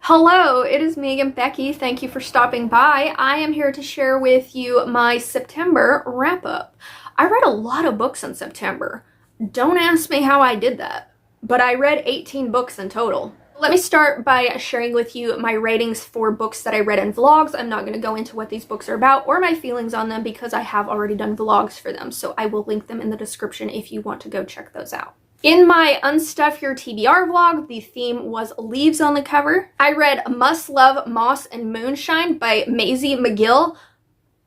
Hello, it is me again, Becky. Thank you for stopping by. I am here to share with you my September wrap-up. I read a lot of books in September. Don't ask me how I did that, but I read 18 books in total. Let me start by sharing with you my ratings for books that I read in vlogs. I'm not going to go into what these books are about or my feelings on them because I have already done vlogs for them, so I will link them in the description if you want to go check those out. In my Unstuff Your TBR vlog, the theme was leaves on the cover. I read Must Love, Moss, and Moonshine by Maisie McGill.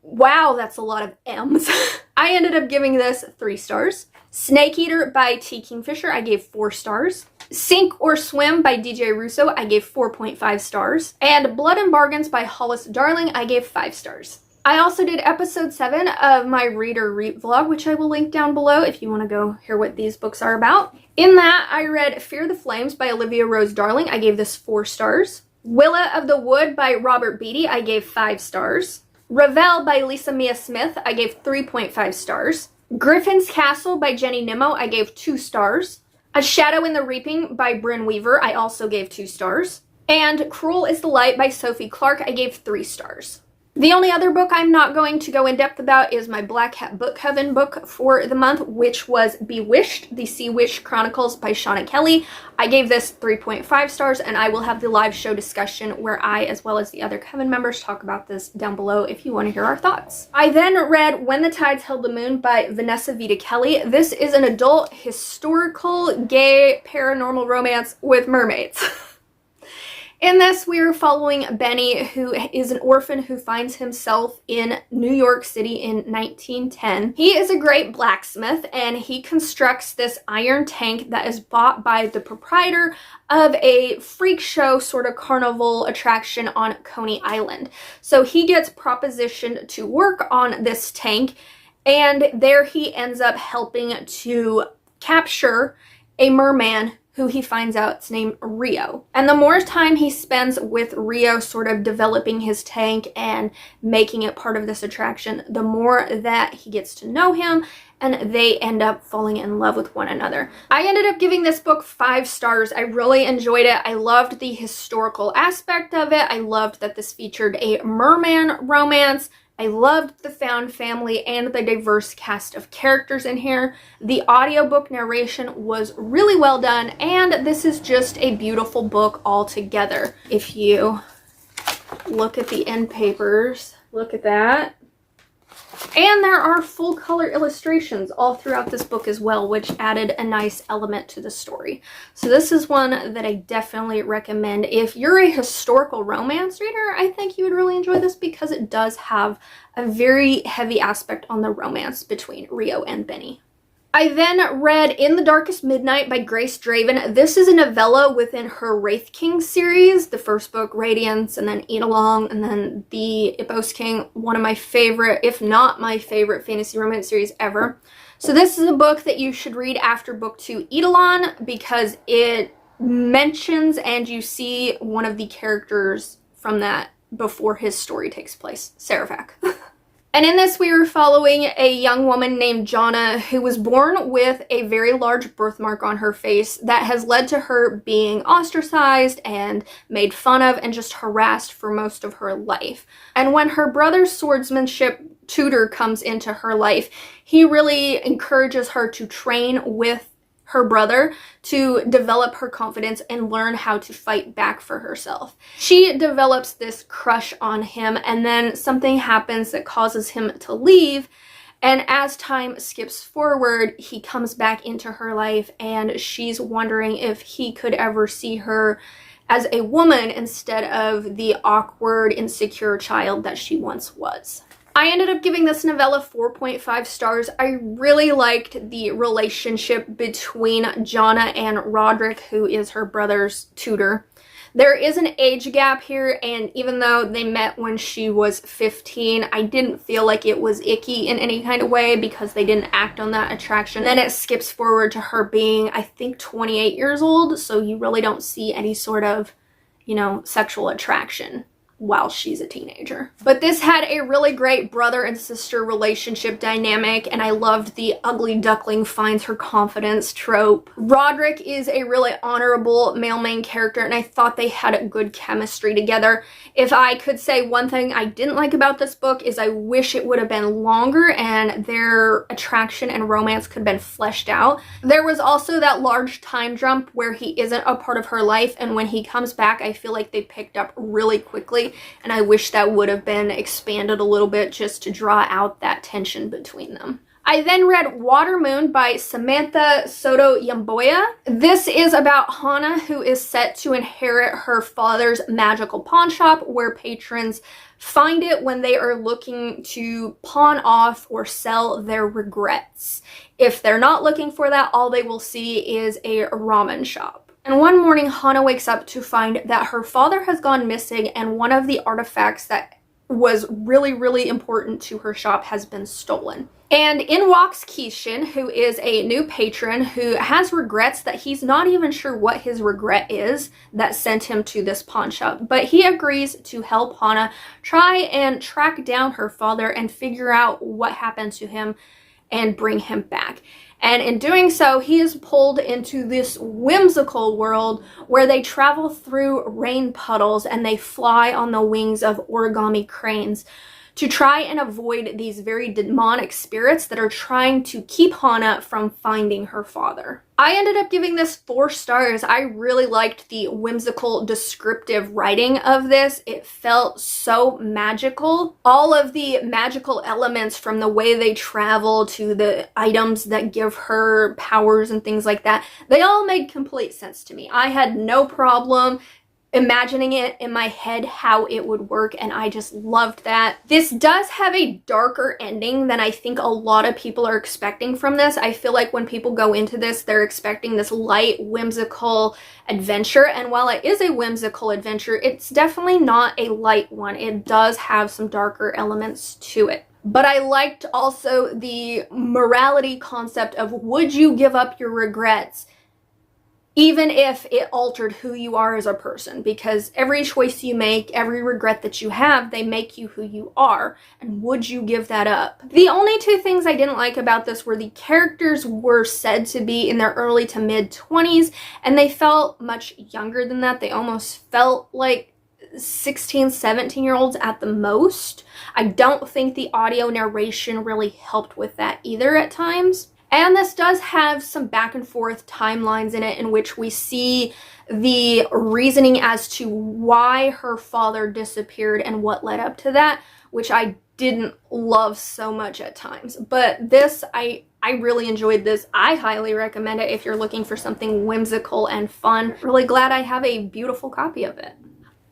Wow, that's a lot of M's. I ended up giving this 3 stars. Snake Eater by T. Kingfisher, I gave 4 stars. Sink or Swim by DJ Russo, I gave 4.5 stars. And Blood and Bargains by Hollis Darling, I gave 5 stars. I also did episode 7 of my Read or Reap vlog, which I will link down below if you want to go hear what these books are about. In that, I read Fear the Flames by Olivia Rose Darling. I gave this 4 stars. Willa of the Wood by Robert Beatty. I gave 5 stars. Revel by Lisa Mia Smith. I gave 3.5 stars. Griffin's Castle by Jenny Nimmo. I gave 2 stars. A Shadow in the Reaping by Bryn Weaver. I also gave 2 stars. And Cruel is the Light by Sophie Clark. I gave 3 stars. The only other book I'm not going to go in depth about is my Black Hat Book Coven book for the month, which was Bewicched, the Sea Witch Chronicles by Shauna Kelly. I gave this 3.5 stars, and I will have the live show discussion where I, as well as the other Coven members, talk about this down below if you want to hear our thoughts. I then read When the Tides Held the Moon by Vanessa Vita Kelly. This is an adult historical gay paranormal romance with mermaids. In this, we are following Benny, who is an orphan who finds himself in New York City in 1910. He is a great blacksmith, and he constructs this iron tank that is bought by the proprietor of a freak show sort of carnival attraction on Coney Island. So he gets propositioned to work on this tank, and there he ends up helping to capture a merman who he finds out is named Rio. And the more time he spends with Rio sort of developing his tank and making it part of this attraction, the more that he gets to know him and they end up falling in love with one another. I ended up giving this book 5 stars. I really enjoyed it. I loved the historical aspect of it. I loved that this featured a merman romance. I loved the found family and the diverse cast of characters in here. The audiobook narration was really well done, and this is just a beautiful book altogether. If you look at the end papers, look at that. And there are full color illustrations all throughout this book as well, which added a nice element to the story. So this is one that I definitely recommend. If you're a historical romance reader, I think you would really enjoy this because it does have a very heavy aspect on the romance between Rio and Benny. I then read In the Darkest Midnight by Grace Draven. This is a novella within her Wraith King series. The first book, Radiance, and then Eat Along, and then The Ippos King. One of my favorite, if not my favorite, fantasy romance series ever. So this is a book that you should read after book 2, Eat Along, because it mentions and you see one of the characters from that before his story takes place, Seraphac. And in this, we were following a young woman named Jonna who was born with a very large birthmark on her face that has led to her being ostracized and made fun of and just harassed for most of her life. And when her brother's swordsmanship tutor comes into her life, he really encourages her to train with her brother to develop her confidence and learn how to fight back for herself. She develops this crush on him, and then something happens that causes him to leave, and as time skips forward, he comes back into her life, and she's wondering if he could ever see her as a woman instead of the awkward, insecure child that she once was. I ended up giving this novella 4.5 stars. I really liked the relationship between Jonna and Roderick, who is her brother's tutor. There is an age gap here, and even though they met when she was 15, I didn't feel like it was icky in any kind of way because they didn't act on that attraction. Then it skips forward to her being, I think, 28 years old, so you really don't see any sort of, sexual attraction. while she's a teenager. But this had a really great brother and sister relationship dynamic, and I loved the ugly duckling finds her confidence trope. Roderick is a really honorable male main character, and I thought they had a good chemistry together. If I could say one thing I didn't like about this book is I wish it would have been longer and their attraction and romance could have been fleshed out. There was also that large time jump where he isn't a part of her life, and when he comes back, I feel like they picked up really quickly, and I wish that would have been expanded a little bit just to draw out that tension between them. I then read Water Moon by Samantha Soto Yamboya. This is about Hana, who is set to inherit her father's magical pawn shop, where patrons find it when they are looking to pawn off or sell their regrets. If they're not looking for that, all they will see is a ramen shop. And one morning, Hana wakes up to find that her father has gone missing, and one of the artifacts that was really, really important to her shop has been stolen. And in walks Kishin, who is a new patron who has regrets that he's not even sure what his regret is that sent him to this pawn shop. But he agrees to help Hana try and track down her father and figure out what happened to him and bring him back. And in doing so, he is pulled into this whimsical world where they travel through rain puddles and they fly on the wings of origami cranes to try and avoid these very demonic spirits that are trying to keep Hana from finding her father. I ended up giving this 4 stars. I really liked the whimsical, descriptive writing of this. It felt so magical. All of the magical elements, from the way they travel to the items that give her powers and things like that, they all made complete sense to me. I had no problem imagining it in my head how it would work, and I just loved that. This does have a darker ending than I think a lot of people are expecting from this. I feel like when people go into this, they're expecting this light, whimsical adventure, and while it is a whimsical adventure, it's definitely not a light one. It does have some darker elements to it. But I liked also the morality concept of, would you give up your regrets even if it altered who you are as a person? Because every choice you make, every regret that you have, they make you who you are. And would you give that up? The only 2 things I didn't like about this were the characters were said to be in their early to mid 20s, and they felt much younger than that. They almost felt like 16, 17-year-olds at the most. I don't think the audio narration really helped with that either at times. And this does have some back and forth timelines in it in which we see the reasoning as to why her father disappeared and what led up to that, which I didn't love so much at times. But this, I really enjoyed this. I highly recommend it if you're looking for something whimsical and fun. Really glad I have a beautiful copy of it.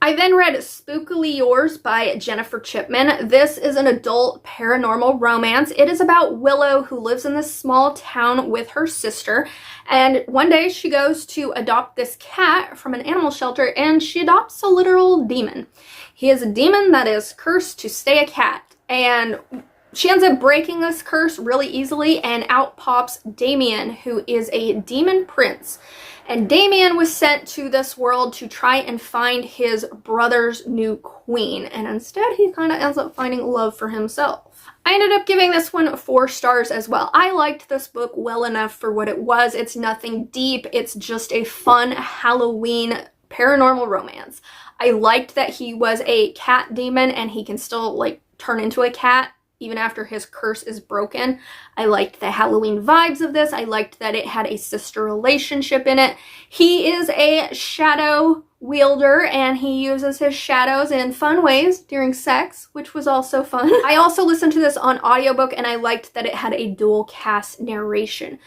I then read Spookily Yours by Jennifer Chipman. This is an adult paranormal romance. It is about Willow, who lives in this small town with her sister, and one day she goes to adopt this cat from an animal shelter, and she adopts a literal demon. He is a demon that is cursed to stay a cat, and she ends up breaking this curse really easily, and out pops Damien, who is a demon prince. And Damien was sent to this world to try and find his brother's new queen, and instead he kind of ends up finding love for himself. I ended up giving this one 4 stars as well. I liked this book well enough for what it was. It's nothing deep. It's just a fun Halloween paranormal romance. I liked that he was a cat demon and he can still like turn into a cat even after his curse is broken. I liked the Halloween vibes of this. I liked that it had a sister relationship in it. He is a shadow wielder and he uses his shadows in fun ways during sex, which was also fun. I also listened to this on audiobook and I liked that it had a dual cast narration.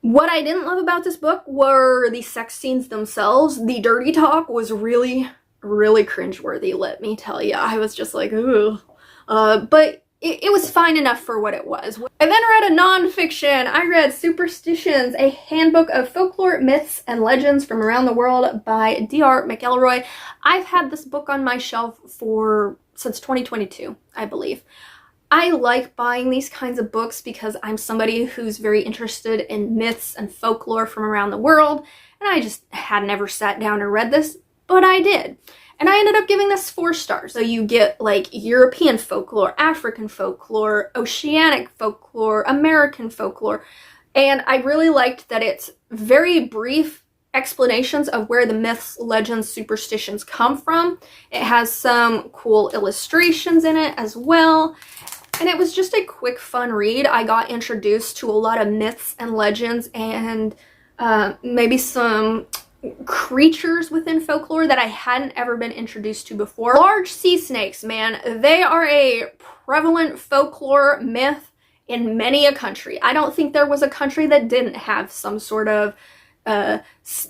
What I didn't love about this book were the sex scenes themselves. The dirty talk was really, really cringeworthy, let me tell you. I was just like, ooh. But it was fine enough for what it was. I then read a nonfiction. I read Superstitions, a handbook of folklore, myths, and legends from around the world by D.R. McElroy. I've had this book on my shelf since 2022, I believe. I like buying these kinds of books because I'm somebody who's very interested in myths and folklore from around the world, and I just had never sat down and read this, but I did. And I ended up giving this 4 stars. So you get like European folklore, African folklore, oceanic folklore, American folklore. And I really liked that it's very brief explanations of where the myths, legends, superstitions come from. It has some cool illustrations in it as well. And it was just a quick, fun read. I got introduced to a lot of myths and legends and maybe some creatures within folklore that I hadn't ever been introduced to before. Large sea snakes, man, they are a prevalent folklore myth in many a country. I don't think there was a country that didn't have some sort of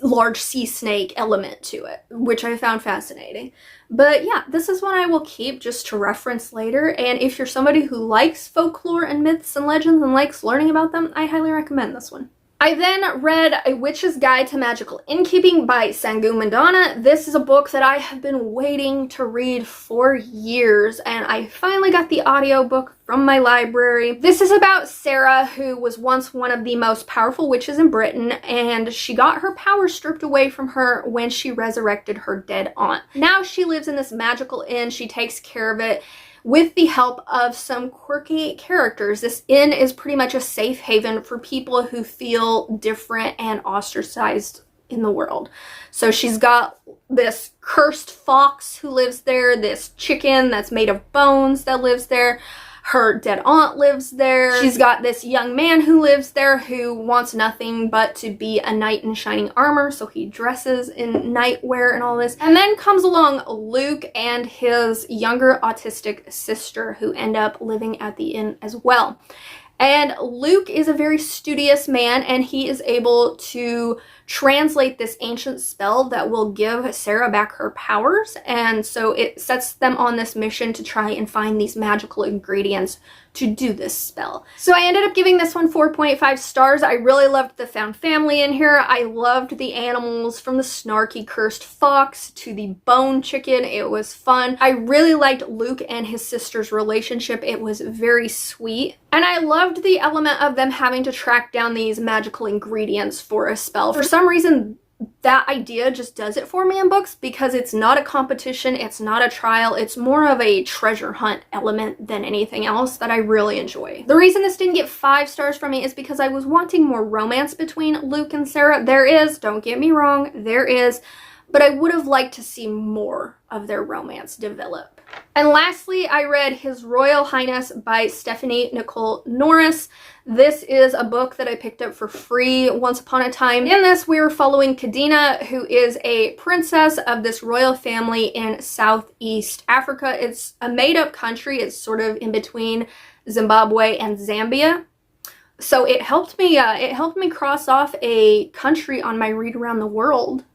large sea snake element to it, which I found fascinating. But yeah, this is one I will keep just to reference later, and if you're somebody who likes folklore and myths and legends and likes learning about them, I highly recommend this one. I then read A Witch's Guide to Magical Innkeeping by Sangu Mandana. This is a book that I have been waiting to read for years, and I finally got the audiobook from my library. This is about Sarah, who was once one of the most powerful witches in Britain, and she got her power stripped away from her when she resurrected her dead aunt. Now she lives in this magical inn. She takes care of it with the help of some quirky characters. This inn is pretty much a safe haven for people who feel different and ostracized in the world. So she's got this cursed fox who lives there, this chicken that's made of bones that lives there, her dead aunt lives there. She's got this young man who lives there who wants nothing but to be a knight in shining armor, so he dresses in knightwear and all this. And then comes along Luke and his younger autistic sister who end up living at the inn as well. And Luke is a very studious man, and he is able to translate this ancient spell that will give Sarah back her powers. And so it sets them on this mission to try and find these magical ingredients to do this spell. So I ended up giving this one 4.5 stars. I really loved the found family in here. I loved the animals, from the snarky cursed fox to the bone chicken. It was fun. I really liked Luke and his sister's relationship. It was very sweet. And I loved the element of them having to track down these magical ingredients for a spell. For some reason, that idea just does it for me in books, because it's not a competition, it's not a trial, it's more of a treasure hunt element than anything else that I really enjoy. The reason this didn't get 5 stars from me is because I was wanting more romance between Luke and Sarah. There is, don't get me wrong, there is, but I would have liked to see more of their romance develop. And lastly, I read His Royal Highness by Stephanie Nicole Norris. This is a book that I picked up for free once upon a time. In this, we were following Kadena, who is a princess of this royal family in Southeast Africa. It's a made-up country. It's sort of in between Zimbabwe and Zambia. So it helped me cross off a country on my Read Around the World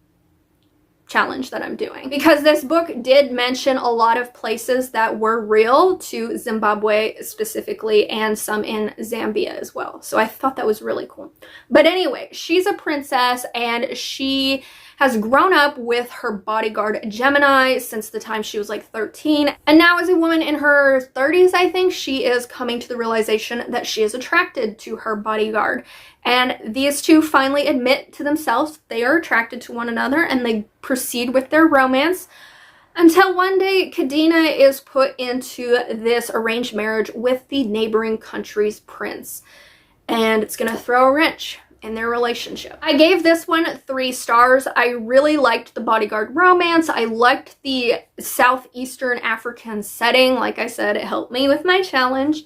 challenge that I'm doing, because this book did mention a lot of places that were real to Zimbabwe specifically, and some in Zambia as well. So I thought that was really cool. But anyway, she's a princess, and she has grown up with her bodyguard Gemini since the time she was like 13. And now as a woman in her 30s, I think, she is coming to the realization that she is attracted to her bodyguard. And these two finally admit to themselves they are attracted to one another, and they proceed with their romance until one day Kadena is put into this arranged marriage with the neighboring country's prince. And it's gonna throw a wrench in their relationship. I gave this one 3 stars. I really liked the bodyguard romance. I liked the southeastern African setting. Like I said, it helped me with my challenge.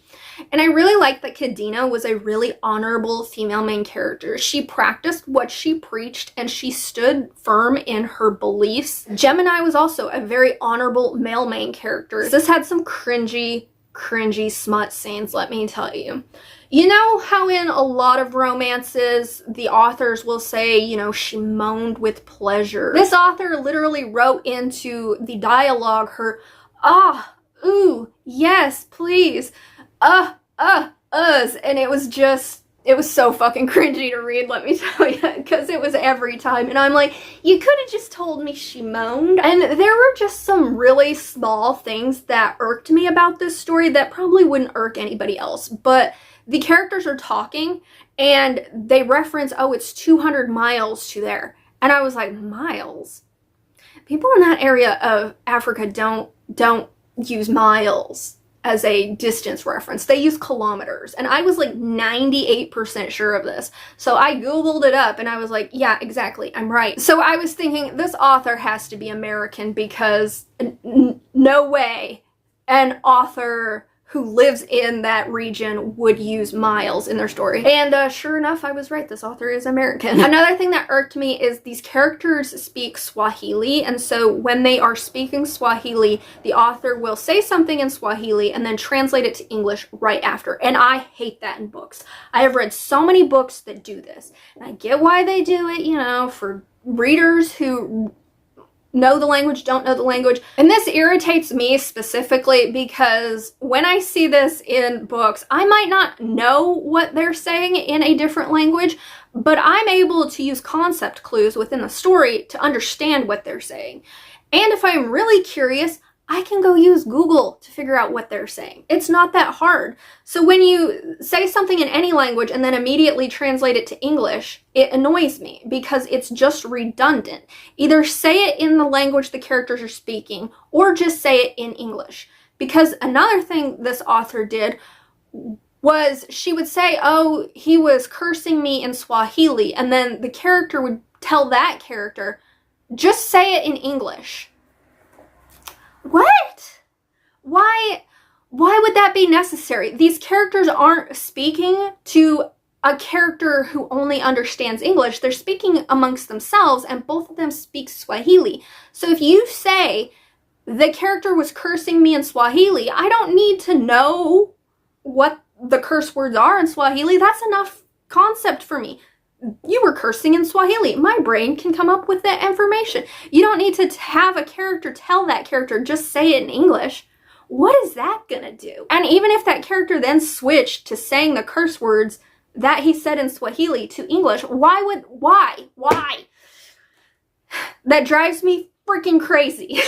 And I really liked that Kadena was a really honorable female main character. She practiced what she preached, and she stood firm in her beliefs. Gemini was also a very honorable male main character. This had some cringy smut scenes, let me tell you. You know how in a lot of romances, the authors will say, you know, she moaned with pleasure. This author literally wrote into the dialogue her, ah, ooh, yes, please, and it was so fucking cringy to read, let me tell you, because it was every time. And I'm like, you could have just told me she moaned. And there were just some really small things that irked me about this story that probably wouldn't irk anybody else. But the characters are talking, and they reference, oh, it's 200 miles to there. And I was like, miles? People in that area of Africa don't use miles as a distance reference. They use kilometers. And I was like 98% sure of this. So I Googled it up and I was like, yeah, exactly, I'm right. So I was thinking this author has to be American because no way an author who lives in that region would use miles in their story. And sure enough, I was right. This author is American. Another thing that irked me is these characters speak Swahili, and so when they are speaking Swahili, the author will say something in Swahili and then translate it to English right after. And I hate that in books. I have read so many books that do this. And I get why they do it, you know, for readers who know the language, don't know the language. And this irritates me specifically because when I see this in books, I might not know what they're saying in a different language, but I'm able to use concept clues within the story to understand what they're saying. And if I'm really curious, I can go use Google to figure out what they're saying. It's not that hard. So when you say something in any language and then immediately translate it to English, it annoys me because it's just redundant. Either say it in the language the characters are speaking or just say it in English. Because another thing this author did was she would say, oh, he was cursing me in Swahili, and then the character would tell that character, just say it in English. What? Why would that be necessary? These characters aren't speaking to a character who only understands English. They're speaking amongst themselves, and both of them speak Swahili. So if you say the character was cursing me in Swahili, I don't need to know what the curse words are in Swahili. That's enough concept for me. You were cursing in Swahili. My brain can come up with that information. You don't need to have a character tell that character, just say it in English. What is that gonna do? And even if that character then switched to saying the curse words that he said in Swahili to English, why? That drives me freaking crazy.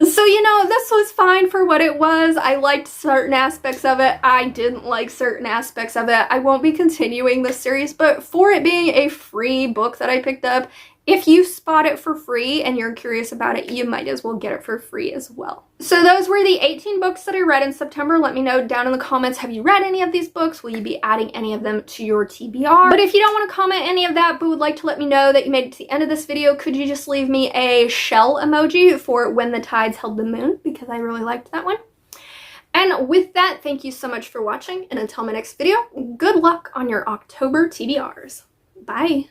So, you know, this was fine for what it was. I liked certain aspects of it. I didn't like certain aspects of it. I won't be continuing this series, but for it being a free book that I picked up, if you spot it for free and you're curious about it, you might as well get it for free as well. So those were the 18 books that I read in September. Let me know down in the comments, have you read any of these books? Will you be adding any of them to your TBR? But if you don't want to comment any of that, but would like to let me know that you made it to the end of this video, could you just leave me a shell emoji for When the Tides Held the Moon? Because I really liked that one. And with that, thank you so much for watching, and until my next video, good luck on your October TBRs. Bye!